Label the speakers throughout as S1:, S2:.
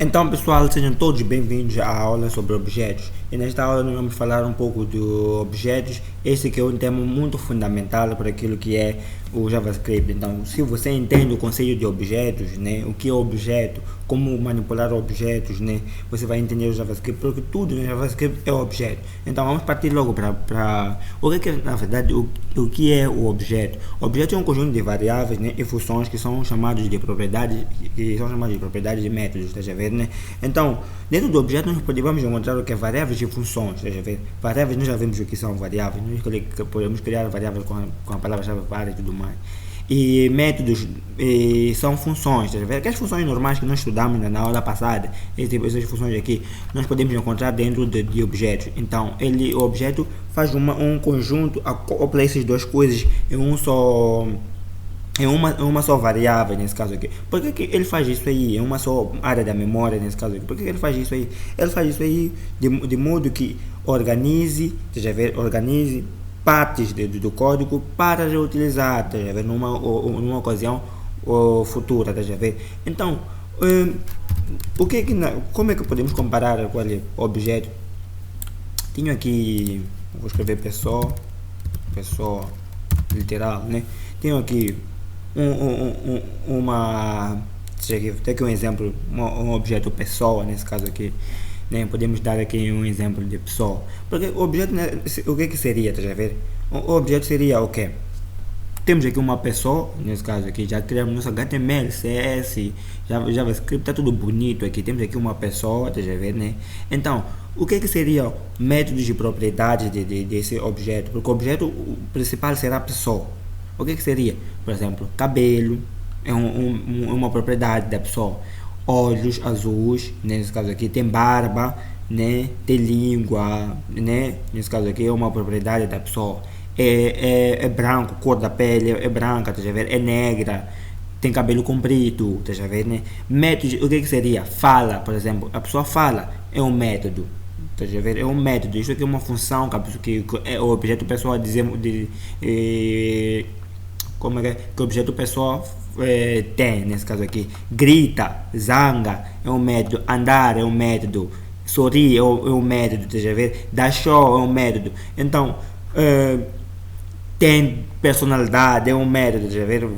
S1: Então, pessoal, sejam todos bem-vindos à aula sobre objetos. E nesta aula nós vamos falar um pouco de objetos. Este que é um tema muito fundamental para aquilo que é o JavaScript. Então, se você entende o conceito de objetos, né, o que é objeto, como manipular objetos, né, você vai entender o JavaScript, porque tudo no JavaScript é objeto. Então, vamos partir logo para o que é, na verdade, o que é o objeto. O objeto é um conjunto de variáveis, né, e funções que são chamados de propriedades, de métodos, está a ver, né? Então, dentro do objeto nós podemos encontrar o que é variáveis e funções, está a ver? Variáveis, nós já vimos o que são variáveis, nós podemos criar variáveis com a palavra-chave var e tudo mais. E métodos são funções, tá a ver? Aquelas funções normais que nós estudamos na aula passada, essas funções aqui, nós podemos encontrar dentro de objetos. Então, o objeto faz um conjunto, acopla essas duas coisas em um só. É uma só variável nesse caso aqui. Por que ele faz isso aí? É uma só área da memória nesse caso aqui. Por que ele faz isso aí? Ele faz isso aí de modo que organize partes do código para reutilizar, numa ocasião futura, ver? Então, como é que podemos comparar aquele objeto? Tenho aqui, vou escrever pessoa literal, né? Tenho aqui tem aqui um exemplo, um objeto pessoa, nesse caso aqui, né? Podemos dar aqui um exemplo de pessoa, porque o objeto, né, o que seria, tá a ver? O objeto seria o quê? Temos aqui uma pessoa, nesse caso aqui, já criamos nosso HTML, CSS, JavaScript, está tudo bonito aqui, temos aqui uma pessoa, tá a ver, né? Então, o que seria métodos de propriedades desse objeto? Porque o objeto principal será a pessoa. O que seria? Por exemplo, cabelo é uma propriedade da pessoa. Olhos azuis, nesse caso aqui, tem barba, né? Tem língua, né? Nesse caso aqui é uma propriedade da pessoa. É branco, cor da pele é branca, tá a ver? É negra, tem cabelo comprido, tá a ver, né? Método, o que seria? Fala, por exemplo, a pessoa fala, é um método. Tá a ver? É um método, isso aqui é uma função que é o objeto pessoal como é que o objeto pessoal tem, nesse caso aqui. Grita, zanga, é um método. Andar é um método. Sorrir é um método, tá a ver? Dar show é um método. Então, tem personalidade, é um método, tá a ver?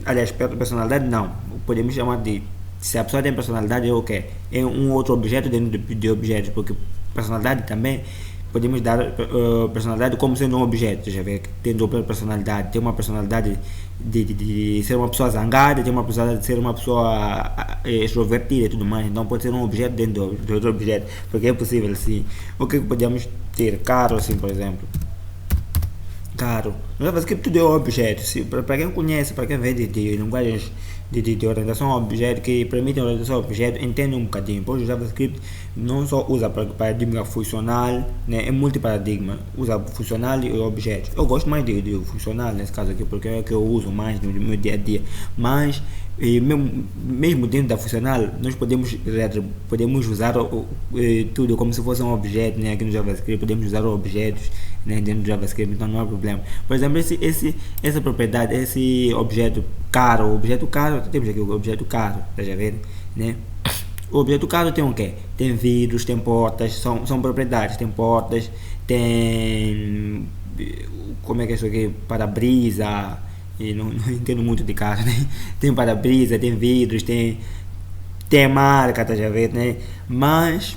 S1: Aliás, personalidade não, podemos chamar de, se a pessoa tem personalidade, é o quê? É um outro objeto dentro de objetos, porque personalidade também podemos dar personalidade como sendo um objeto, já vê, tem dupla personalidade, tem uma personalidade de ser uma pessoa zangada, tem uma personalidade de ser uma pessoa extrovertida e tudo mais, então pode ser um objeto dentro de outro objeto, porque é possível sim. O que podemos ter? Carro, assim, por exemplo. Carro, no JavaScript tudo é objeto, para quem conhece, para quem vê de linguagens de orientação a objeto, que permitem orientação a objeto, entende um bocadinho, pois o JavaScript não só usa paradigma funcional, né, é multiparadigma, usa funcional e objeto. Eu gosto mais de funcional nesse caso aqui, porque é o que eu uso mais no meu dia a dia, mas mesmo dentro da funcional nós podemos usar tudo como se fosse um objeto, né? Aqui no JavaScript podemos usar objetos, né, dentro do JavaScript, então não há problema. Por exemplo, essa propriedade, esse objeto caro, temos aqui o objeto caro, tá a ver, né? O objeto caro tem o quê? Tem vidros, tem portas, são propriedades, tem portas, tem, como é que é isso aqui, para-brisa, e não entendo muito de carro, né? Tem para-brisa, tem vidros, tem marca, tá a ver, né? Mas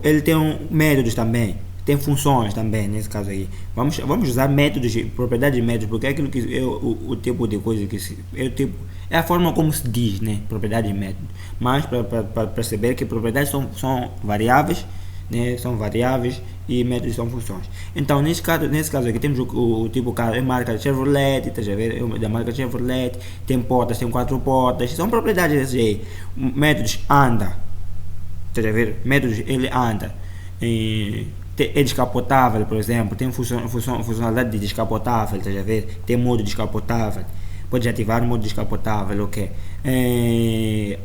S1: ele tem métodos também, tem funções também, nesse caso aí. Vamos usar métodos, propriedades de métodos, porque é aquilo que é o tipo de coisa que é a forma como se diz, né? Propriedade de método. Mas para perceber que propriedades são variáveis, né? São variáveis e métodos são funções. Então, nesse caso aqui, temos o tipo carro, é marca Chevrolet, tá a ver? É da marca Chevrolet, tem portas, tem 4 portas, são propriedades desse aí. Métodos anda, tá a ver? Métodos ele anda. É descapotável, por exemplo, tem funcionalidade de descapotável, tá a ver? Tem modo descapotável. Pode ativar o modo descapotável, ok?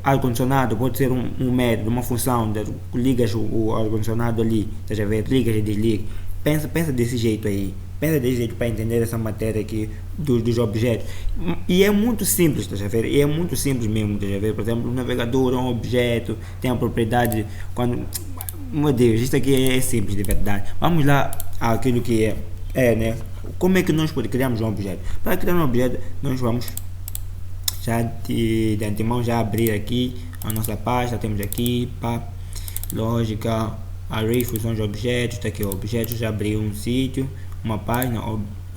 S1: Ar-condicionado pode ser um método, uma função, ligas o ar-condicionado ali, tá a ver? Ligas e desliga. Pensa desse jeito aí. pensa de jeito para entender essa matéria aqui dos objetos. E é muito simples, estás a ver? E é muito simples mesmo, estás a ver? Por exemplo, o navegador é um objeto, tem a propriedade, quando... Meu Deus, isto aqui é simples de verdade. Vamos lá àquilo que né? Como é que nós criamos um objeto? Para criar um objeto, nós vamos já de antemão já abrir aqui a nossa pasta. Temos aqui lógica, array, funções de objetos. Está aqui objetos, já abri um sítio, uma página,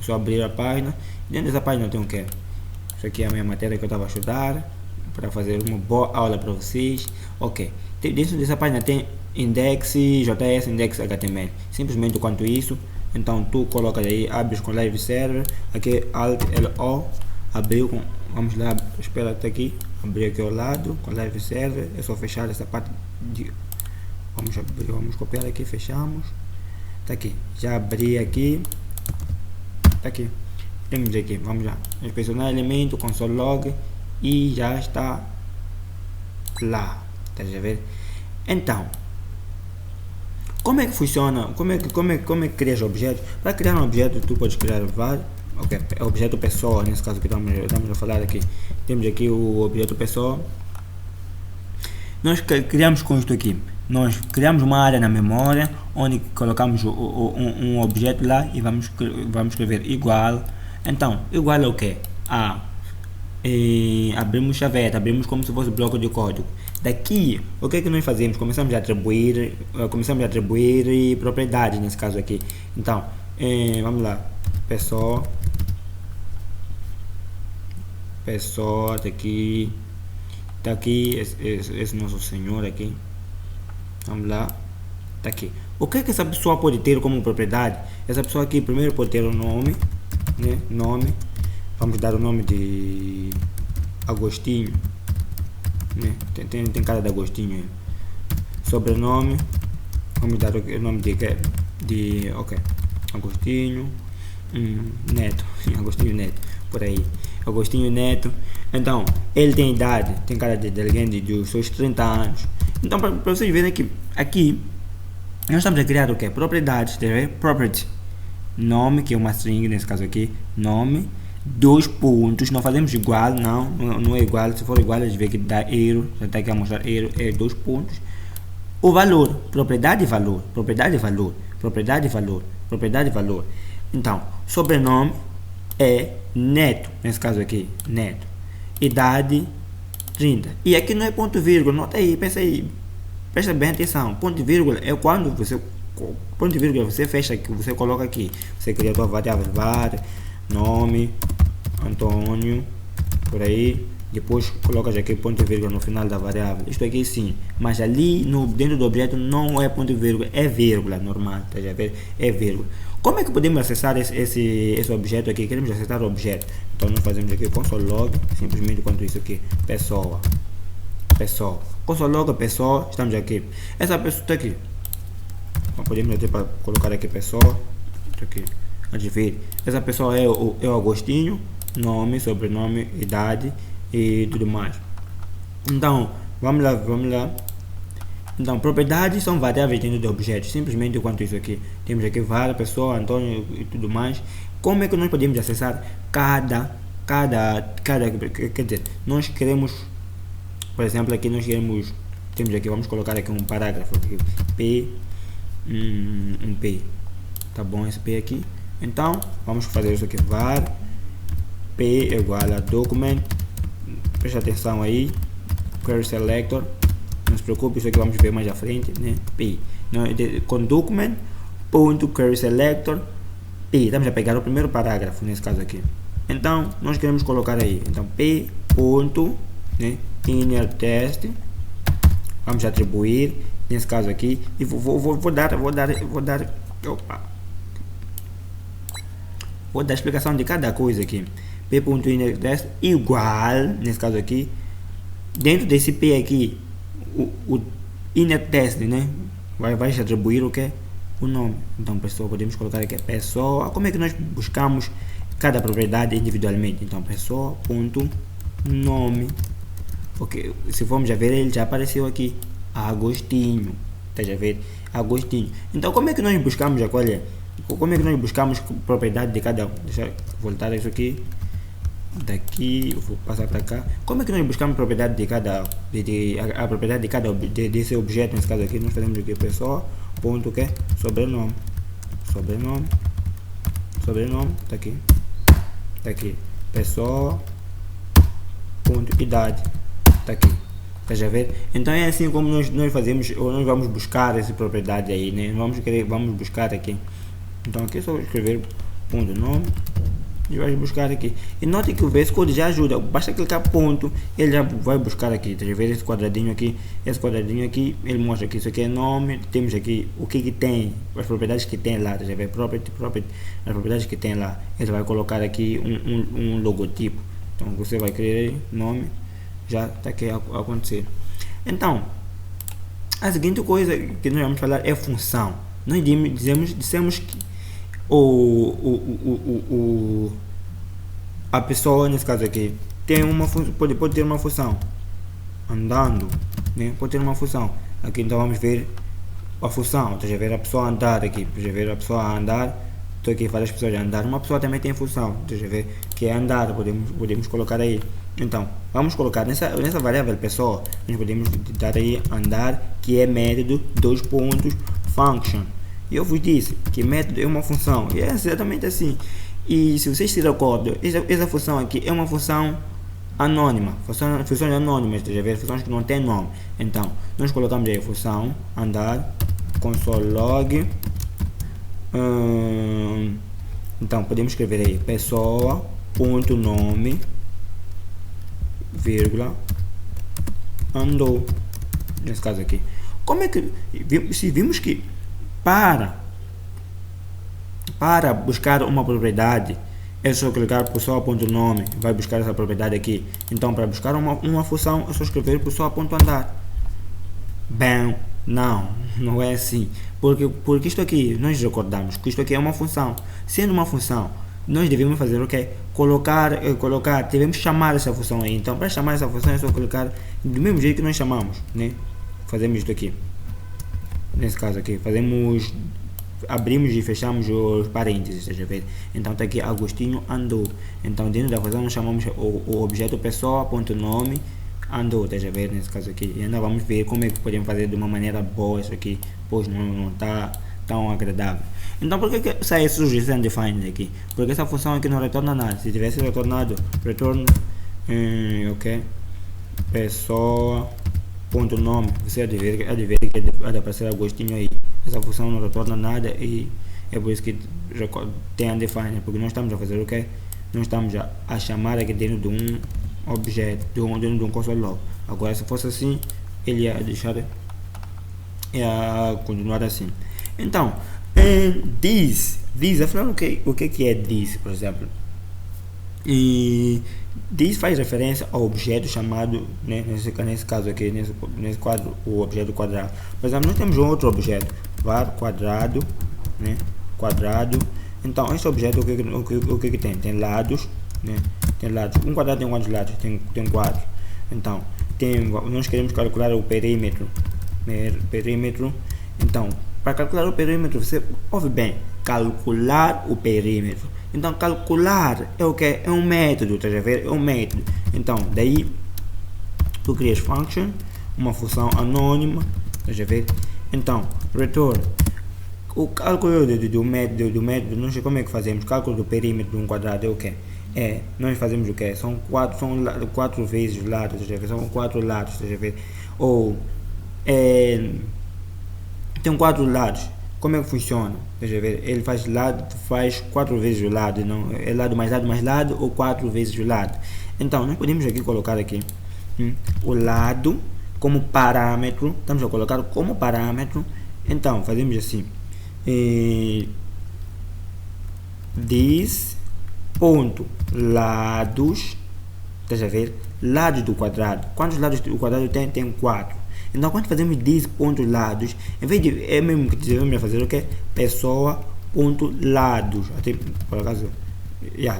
S1: só abrir a página. Dentro dessa página tem o que? Isso aqui é a minha matéria que eu estava a estudar para fazer uma boa aula para vocês. Ok, dentro dessa página tem index, js, index, html, simplesmente quanto isso. Então tu colocas aí, abres com live server, aqui alt lo, abriu com, vamos lá, espera até aqui, abrir aqui ao lado com live server, é só fechar essa parte de, vamos abrir, vamos copiar aqui, fechamos, tá aqui, já abri aqui, tá aqui, temos aqui, vamos lá, inspecionar elemento, console log e já está lá, tá a ver? Então, como é que funciona? Como é que crias objetos? Para criar um objeto, tu podes criar vários. Ok, objeto pessoa, nesse caso que estamos a falar aqui. Temos aqui o objeto pessoa. Nós criamos com isto aqui. Nós criamos uma área na memória, onde colocamos um objeto lá e vamos escrever igual. Então, igual é o que? Abrimos chaveta, abrimos como se fosse bloco de código. Daqui, o que é que nós fazemos? Começamos a atribuir propriedades nesse caso aqui. Então, vamos lá, pessoa, tá aqui esse nosso senhor aqui. Vamos lá, tá aqui. O que é que essa pessoa pode ter como propriedade? Essa pessoa aqui primeiro pode ter o nome, né? Nome. Vamos dar o nome de Agostinho, né? Tem cara de Agostinho aí. Sobrenome, vamos dar o nome de ok, Agostinho Neto, Agostinho Neto, por aí, Agostinho Neto. Então, ele tem idade, tem cara de alguém de seus 30 anos. Então, para vocês verem aqui nós estamos a criar o que? Propriedades, property, nome, que é uma string nesse caso aqui, nome, 2 pontos, não fazemos igual, não é igual, se for igual a gente vê que dá erro, já está aqui a mostrar erro, é 2 pontos. O valor, propriedade e valor, propriedade e valor, propriedade e valor, propriedade e valor. Então, sobrenome é Neto, nesse caso aqui, Neto. Idade 30. E aqui não é ponto vírgula, nota aí, pensa aí, presta bem atenção. Ponto vírgula é quando você, ponto vírgula você fecha aqui, você coloca aqui, você cria a sua variável var, nome, Antônio, por aí, depois colocas aqui ponto vírgula no final da variável. Isto aqui sim, mas ali dentro do objeto não é ponto vírgula, é vírgula normal, tá a ver? É vírgula. Como é que podemos acessar esse objeto aqui? Queremos acessar o objeto, então nós fazemos aqui console log, simplesmente quanto isso aqui, pessoa, console log, pessoa, estamos aqui, essa pessoa está aqui, então, podemos até para colocar aqui pessoa, está aqui. Essa pessoa é o Agostinho, nome, sobrenome, idade e tudo mais. Então, vamos lá. Então, propriedades são variáveis dentro de objetos, simplesmente quanto isso aqui. Temos aqui var, pessoa, Antônio e tudo mais. Como é que nós podemos acessar quer dizer, nós queremos, por exemplo, aqui nós queremos, temos aqui, vamos colocar aqui um parágrafo aqui, P, P, tá bom esse P aqui. Então, vamos fazer isso aqui, var p igual a document, presta atenção aí, query selector, não se preocupe, isso aqui vamos ver mais à frente, né, p, com document, ponto, query selector, p, estamos a pegar o primeiro parágrafo, nesse caso aqui. Então, nós queremos colocar aí, então, p, ponto, né, inner test, vamos atribuir, nesse caso aqui, e vou dar explicação de cada coisa aqui. P.innerTest igual, nesse caso aqui, dentro desse P aqui, o innerTest, né, vai se atribuir o que? O nome. Então, pessoa, podemos colocar aqui pessoa. Como é que nós buscamos cada propriedade individualmente? Então, pessoa.nome. Ok, se formos a ver, ele já apareceu aqui, Agostinho. Tá a ver? Agostinho. Então, como é que nós buscamos a qual é? como é que nós buscamos propriedade de cada um? Deixa eu voltar isso aqui. Daqui, eu vou passar para cá. Como é que nós buscamos propriedade de cada a propriedade de cada desse objeto? Nesse caso aqui, nós fazemos o que? Pessoa, ponto, que? Sobrenome. Sobrenome, tá aqui. Pessoa, ponto, idade, tá aqui. Tá já ver? Então é assim como nós fazemos, ou nós vamos buscar essa propriedade aí, né? Vamos buscar aqui. Então aqui é só escrever ponto nome e vai buscar aqui. E note que o VS Code já ajuda, basta clicar ponto, ele já vai buscar aqui. Tá já ver esse quadradinho aqui, ele mostra que isso aqui é nome, temos aqui o que tem, as propriedades que tem lá, tá já ver? Property, as propriedades que tem lá. Ele vai colocar aqui um logotipo. Então você vai criar nome, já está aqui a acontecer. Então, a seguinte coisa que nós vamos falar é função. Nós dissemos que a pessoa, nesse caso aqui, tem pode ter uma função andando, né? Pode ter uma função aqui. Então vamos ver a função. Deixa eu ver a pessoa andar aqui. Deixa eu ver a pessoa andar. Estou aqui para as pessoas andar. Uma pessoa também tem função. Deixa eu ver que é andar. Podemos colocar aí. Então vamos colocar nessa variável pessoa. Nós podemos dar aí andar, que é método function. E eu vos disse que método é uma função, e é exatamente assim. E se vocês se recordam, essa função aqui é uma função anônima, funções anônimas, já ver, funções que não tem nome. Então nós colocamos aí a função andar console log. Então podemos escrever aí pessoa ponto nome vírgula andou, nesse caso aqui. Como é que se vimos que para buscar uma propriedade é só clicar pessoa.nome, vai buscar essa propriedade aqui. Então para buscar uma função é só escrever pessoa.andar. Bem, não é assim, porque isto aqui, nós recordamos que isto aqui é uma função. Sendo uma função, nós devemos fazer o que? Colocar, devemos chamar essa função aí. Então para chamar essa função é só clicar do mesmo jeito que nós chamamos, né? Fazemos isto aqui. Nesse caso aqui, abrimos e fechamos os parênteses, deixa eu ver. Então está aqui Agostinho andou. Então dentro da função nós chamamos o objeto pessoa.nome andou, deixa eu ver, nesse caso aqui. E ainda vamos ver como é que podemos fazer de uma maneira boa isso aqui, pois não está tão agradável. Então por que sai esse suggestion defined aqui? Porque essa função aqui não retorna nada. Se tivesse retornado retorno ok, pessoa.nome, você há de ver que há de aparecer Agostinho aí. Essa função não retorna nada e é por isso que tem undefined, porque nós estamos a fazer o que? Nós estamos a chamar aqui dentro de um objeto, dentro de um console log. Agora se fosse assim, ele ia continuar assim. Então, this, afinal o que é this, por exemplo? E this faz referência ao objeto chamado, né, nesse caso aqui, nesse quadro, o objeto quadrado. Por exemplo, nós temos um outro objeto, var quadrado, né, quadrado. Então este objeto o que tem? Tem lados, né? Tem lados. Um quadrado tem quantos lados? Tem 4. Então nós queremos calcular o perímetro. Então para calcular o perímetro, você ouve bem, calcular o perímetro. Então calcular é o que? É um método, tá a ver? É um método. Então daí tu crias function, uma função anônima, tá a ver? Então return o cálculo do método, não sei como é que fazemos. Cálculo do perímetro de um quadrado é o que? Nós fazemos o que? São quatro vezes lados, tá a ver? São 4 lados, tá a ver? Ou tem 4 lados. Como é que funciona? Deixa eu ver. Ele faz 4 vezes o lado, não é lado mais lado ou 4 vezes o lado. Então nós podemos aqui colocar aqui o lado como parâmetro. Estamos a colocar como parâmetro. Então fazemos assim: this ponto lados, deixa eu ver, lados do quadrado. Quantos lados o quadrado tem? Tem 4. Então quando fazemos this ponto lados, em vez de mesmo que devemos fazer o que? Pessoa ponto lados, até por acaso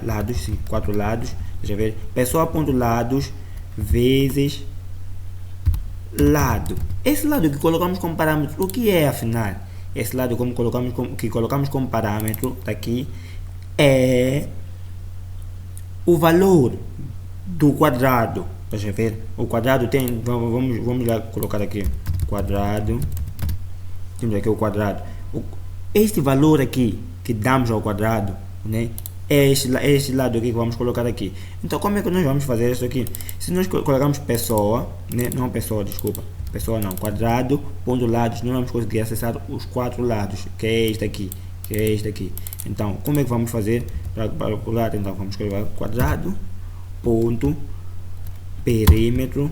S1: lados, sim, 4 lados, deixa eu ver, pessoa ponto lados vezes lado. Esse lado que colocamos como parâmetro, o que é afinal? esse lado como colocamos como parâmetro daqui é o valor do quadrado. Deixa eu ver. O quadrado tem, vamos lá colocar aqui quadrado. Temos aqui o quadrado. Este valor aqui que damos ao quadrado, né? É este lado aqui que vamos colocar aqui. Então, como é que nós vamos fazer isso aqui? Se nós colocarmos pessoa, né? Não pessoa, desculpa. Pessoa não, quadrado, ponto lados, nós vamos conseguir acessar os 4 lados, que é este aqui, que é este aqui. Então, como é que vamos fazer para calcular? Então, vamos escrever quadrado, ponto, perímetro.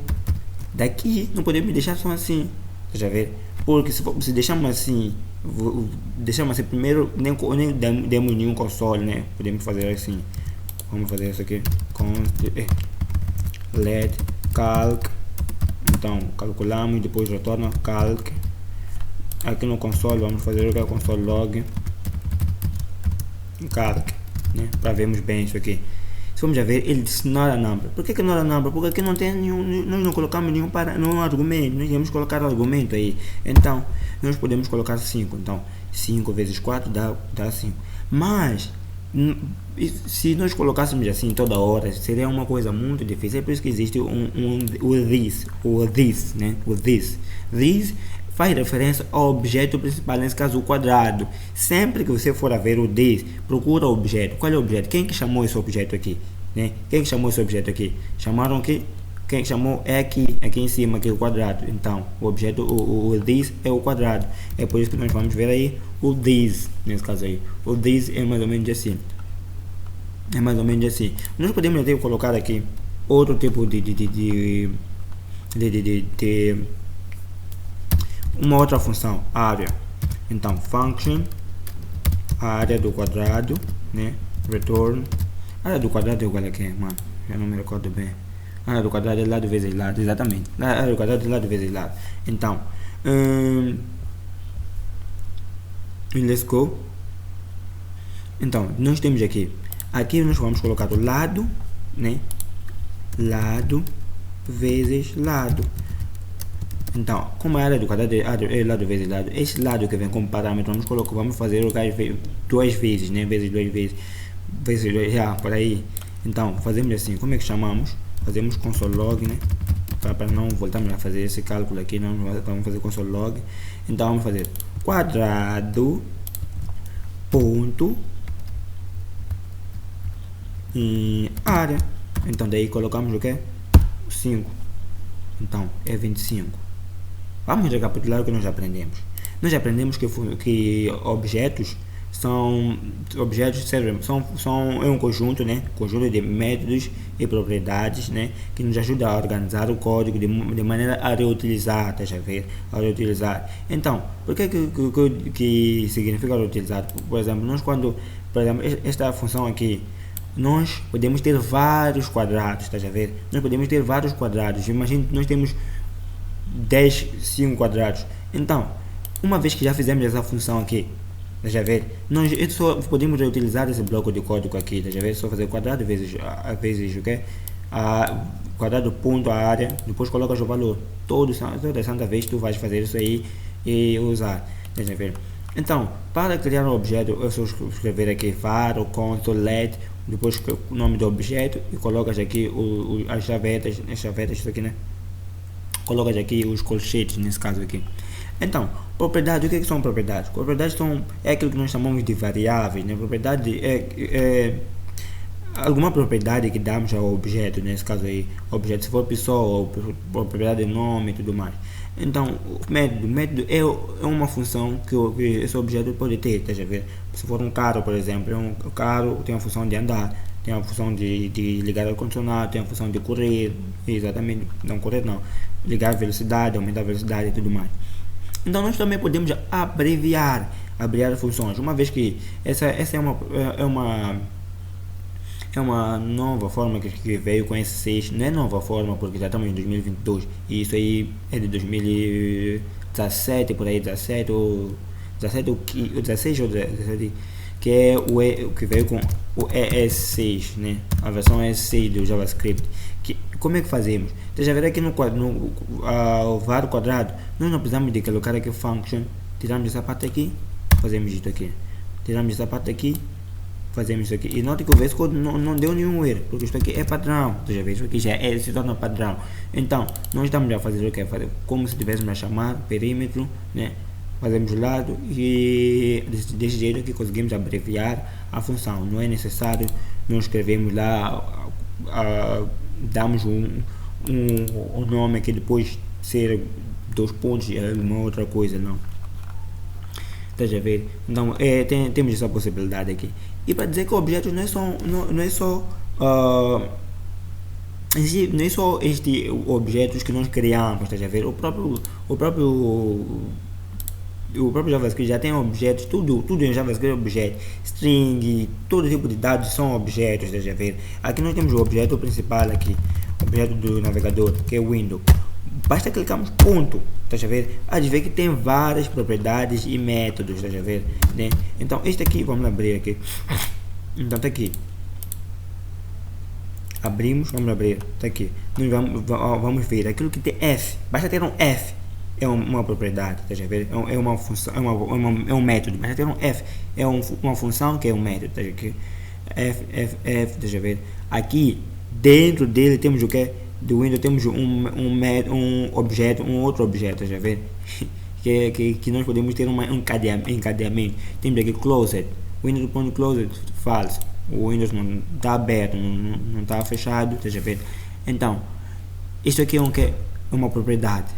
S1: Daqui não podemos deixar só assim, deixa eu ver, porque se deixarmos assim primeiro, nem demos nenhum console, né? Podemos fazer assim, vamos fazer isso aqui, let calc. Então, calculamos e depois retorna calc. Aqui no console, vamos fazer o que é console log calc, né? Para vermos bem isso aqui. Se vamos ver, ele disse not a number. Por que not a number? Porque aqui não tem nenhum, nós não colocamos nenhum argumento. Nós íamos colocar argumento aí. Então, nós podemos colocar 5. Então, 5 vezes 4 dá 5. Mas, se nós colocássemos assim toda hora, seria uma coisa muito difícil. É por isso que existe o this, né? O this. This faz referência ao objeto principal, nesse caso o quadrado. Sempre que você for a ver o this, procura o objeto. Qual é o objeto? Quem que chamou esse objeto aqui? Né? Quem que chamou esse objeto aqui? Chamaram aqui? Quem que chamou é aqui em cima, aqui o quadrado. Então, o objeto, o this é o quadrado. É por isso que nós vamos ver aí o this, nesse caso aí. O this é mais ou menos assim. É mais ou menos assim. Nós podemos até colocar aqui outro tipo de uma outra função, área. Então, function, área do quadrado, né? Return. Área do quadrado é igual a quê, mano? Já não me recordo bem. Área do quadrado é lado vezes lado, exatamente. Área do quadrado é lado vezes lado. Então, let's go. Então, nós temos aqui nós vamos colocar o lado, né? Lado vezes lado. Então, como a área do quadrado é lado vezes lado, esse lado que vem como parâmetro, vamos fazer duas vezes, né? Vezes duas vezes, por aí. Então, fazemos assim, como é que chamamos? Fazemos console log, né? Para não voltarmos a fazer esse cálculo aqui, não vamos fazer console log. Então, vamos fazer quadrado, ponto, e área. Então, daí colocamos o que? 5. Então, é 25. Vamos recapitular o que nós aprendemos. Nós aprendemos que objetos é um conjunto, né? Conjunto de métodos e propriedades, né? Que nos ajuda a organizar o código de maneira a reutilizar, tá a ver? A reutilizar. Então, por que significa reutilizar? Por exemplo, esta função aqui, nós podemos ter vários quadrados, tá a ver? Nós podemos ter vários quadrados. Imagina que nós temos 5 quadrados. Então, uma vez que já fizemos essa função aqui, tá a ver? Nós só podemos reutilizar esse bloco de código aqui, tá a ver? Só fazer quadrado vezes o que? Quadrado ponto a área, depois colocas o valor. Toda santa vez tu vais fazer isso aí e usar, tá a ver? Então, para criar um objeto, eu só escrever aqui var ou console let, depois o nome do objeto e colocas aqui as chavetas, isso aqui, né? Colocas aqui os colchetes, nesse caso aqui. Então, propriedades, o que são propriedades? Propriedades é aquilo que nós chamamos de variáveis, né? Propriedade é alguma propriedade que damos ao objeto, nesse caso aí, objeto, se for pessoa ou propriedade de nome e tudo mais. Então, o método é uma função que esse objeto pode ter, tá a ver? Se for um carro, por exemplo, um carro tem a função de andar, tem a função de ligar ao condicionado, tem a função de correr, exatamente, não correr não, ligar a velocidade, aumentar a velocidade e tudo mais. Então, nós também podemos abreviar funções, uma vez que essa é uma nova forma que veio com S6, não é nova forma porque já estamos em 2022 e isso aí é de 2017, por aí, 17 ou 16 ou 17, que é o que veio com o ES6, né? A versão ES6 do JavaScript. Como é que fazemos? Então, já ver aqui no var quadrado, nós não precisamos de colocar aqui function tiramos essa parte aqui, fazemos isto aqui. Tiramos essa parte aqui, fazemos isso aqui. E note que o VS Code não deu nenhum erro, porque isto aqui é padrão. Já vê, isso aqui já se torna padrão. Então, nós estamos a fazer o que? Fazer como se estivéssemos a chamar perímetro, né? Fazemos o lado e desse jeito aqui conseguimos abreviar a função. Não é necessário nós escrevemos lá, damos um nome que depois ser 2 pontos e uma outra coisa, não. Estás a ver? Então temos essa possibilidade aqui. E para dizer que objetos não é só este objetos que nós criamos, estás a ver? O próprio JavaScript já tem objetos, tudo em JavaScript é objeto, string, todo tipo de dados são objetos, estás a ver? Aqui nós temos o objeto principal aqui, o objeto do navegador, que é o window. Basta clicarmos ponto, estás a ver? Há de ver que tem várias propriedades e métodos, estás a ver? Né? Então este aqui, vamos abrir aqui. Então tá aqui. Abrimos, vamos abrir, tá aqui. Nós vamos ver aquilo que tem F, basta ter um F. É uma propriedade, estás a ver? É uma função, é um método. Basta ter um F, é uma função que é um método, estás a ver? F, estás a ver? Aqui dentro dele temos o que? Do Windows temos um objeto, um outro objeto, estás a ver? que nós podemos ter um encadeamento. Temos aqui closed, Windows.closed false. O Windows não está aberto, não está fechado, estás a ver? Então, isto aqui é uma propriedade.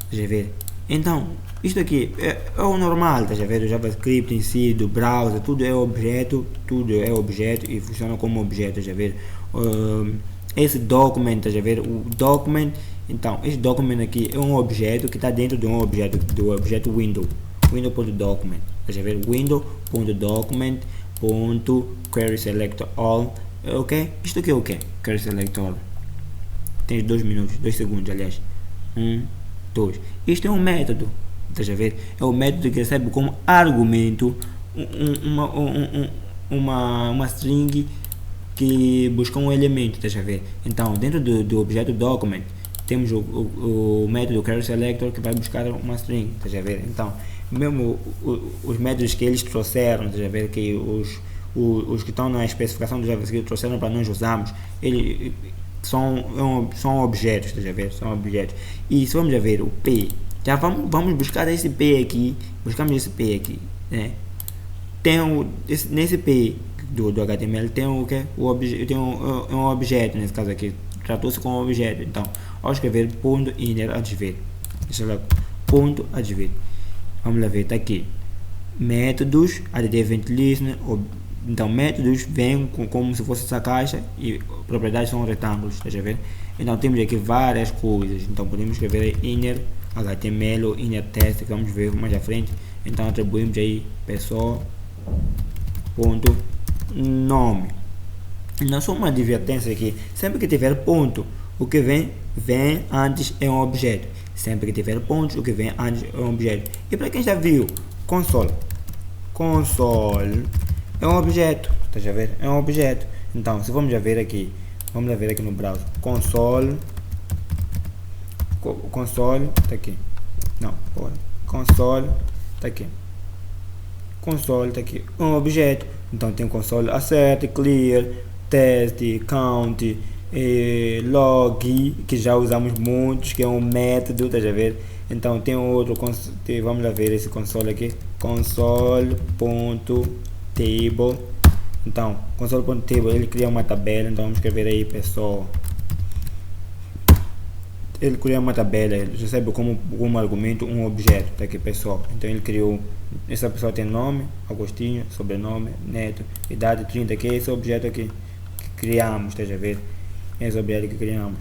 S1: Estás a ver? Então, isto aqui é o normal, estás a ver? O JavaScript em si, do browser, tudo é objeto e funciona como objeto, estás a ver? Esse document, estás a ver? O document, então, esse document aqui é um objeto que está dentro de um objeto, do objeto window, window.document, estás a ver? Window.document.query select all, ok? Isto aqui é o que? Query select all. Tens 2 minutos, 2 segundos, aliás. 2. Isto é um método, estás a ver? É o método que recebe como argumento uma string que busca um elemento, estás a ver? Então, dentro do objeto document, temos o método querySelector que vai buscar uma string, estás a ver? Então, mesmo os métodos que eles trouxeram, estás a ver? Que os que estão na especificação do JavaScript trouxeram para nós usarmos, eles são objetos, estás a ver? São objetos. E se vamos a ver o P, já vamos buscar esse P aqui, buscamos esse P aqui, né? Nesse P do HTML tem o que? Tem um objeto, nesse caso aqui, tratou-se com um objeto. Então, ao escrever ponto inner adver, ponto adver, vamos lá ver, está aqui, métodos, add event listener. Então, métodos vêm como se fosse essa caixa e propriedades são retângulos, estás a ver? Então, temos aqui várias coisas. Então, podemos escrever inner HTML ou inner test, que vamos ver mais à frente. Então, atribuímos aí pessoa.nome. Não só uma advertência aqui. Sempre que tiver ponto, o que vem antes é um objeto. Sempre que tiver pontos, o que vem antes é um objeto. E para quem já viu, console é um objeto, estás a ver? É um objeto. Então, se vamos ver aqui no browser, console está aqui. Não, console está aqui. Console está aqui, um objeto. Então tem console assert, clear, test, count, log, que já usamos muitos, que é um método, estás a ver? Então tem outro, vamos lá ver esse console aqui, console.table. Então console.table, ele cria uma tabela. Então vamos escrever aí pessoal. Ele cria uma tabela, ele recebe como argumento um objeto, tá aqui pessoal. Então ele criou, essa pessoa tem nome, Agostinho, sobrenome, Neto, idade 30, que é esse objeto aqui que criamos, tá a ver? Esse objeto que criamos.